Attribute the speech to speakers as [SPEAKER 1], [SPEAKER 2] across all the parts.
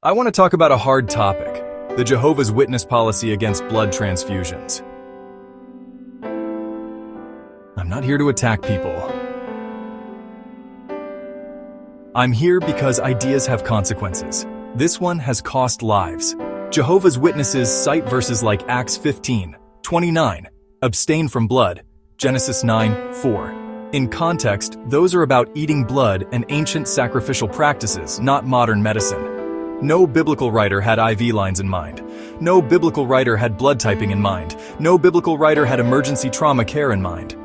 [SPEAKER 1] I want to talk about a hard topic, the Jehovah's Witness policy against blood transfusions. I'm not here to attack people. I'm here because ideas have consequences. This one has cost lives. Jehovah's Witnesses cite verses like Acts 15:29, abstain from blood, Genesis 9:4. In context, those are about eating blood and ancient sacrificial practices, not modern medicine. No biblical writer had IV lines in mind. No biblical writer had blood typing in mind. No biblical writer had emergency trauma care in mind.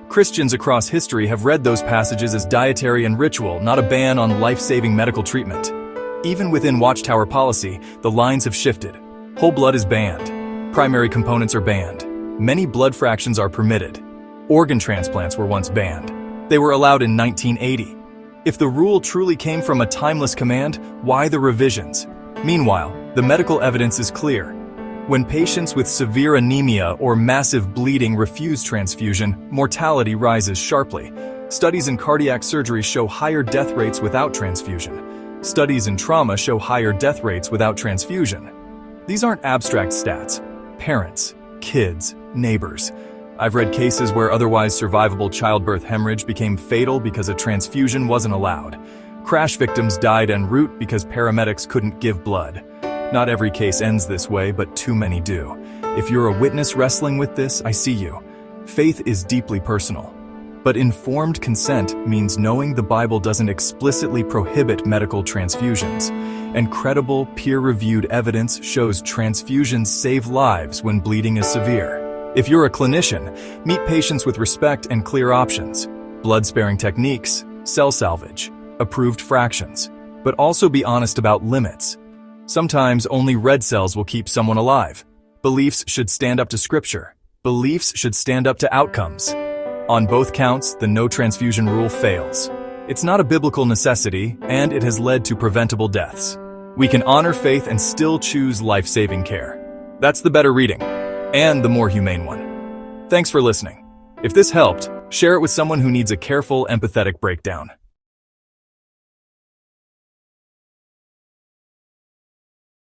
[SPEAKER 1] Christians across history have read those passages as dietary and ritual, not a ban on life-saving medical treatment. Even within Watchtower policy, the lines have shifted. Whole blood is banned. Primary components are banned. Many blood fractions are permitted. Organ transplants were once banned. They were allowed in 1980. If the rule truly came from a timeless command, why the revisions? Meanwhile, the medical evidence is clear. When patients with severe anemia or massive bleeding refuse transfusion, mortality rises sharply. Studies in cardiac surgery show higher death rates without transfusion. Studies in trauma show higher death rates without transfusion. These aren't abstract stats. Parents, kids, neighbors. I've read cases where otherwise survivable childbirth hemorrhage became fatal because a transfusion wasn't allowed. Crash victims died en route because paramedics couldn't give blood. Not every case ends this way, but too many do. If you're a witness wrestling with this, I see you. Faith is deeply personal. But informed consent means knowing the Bible doesn't explicitly prohibit medical transfusions. And credible, peer-reviewed evidence shows transfusions save lives when bleeding is severe. If you're a clinician, meet patients with respect and clear options. Blood-sparing techniques, cell salvage, approved fractions. But also be honest about limits. Sometimes only red cells will keep someone alive. Beliefs should stand up to Scripture. Beliefs should stand up to outcomes. On both counts, the no transfusion rule fails. It's not a biblical necessity, and it has led to preventable deaths. We can honor faith and still choose life-saving care. That's the better reading, and the more humane one. Thanks for listening. If this helped, share it with someone who needs a careful, empathetic breakdown.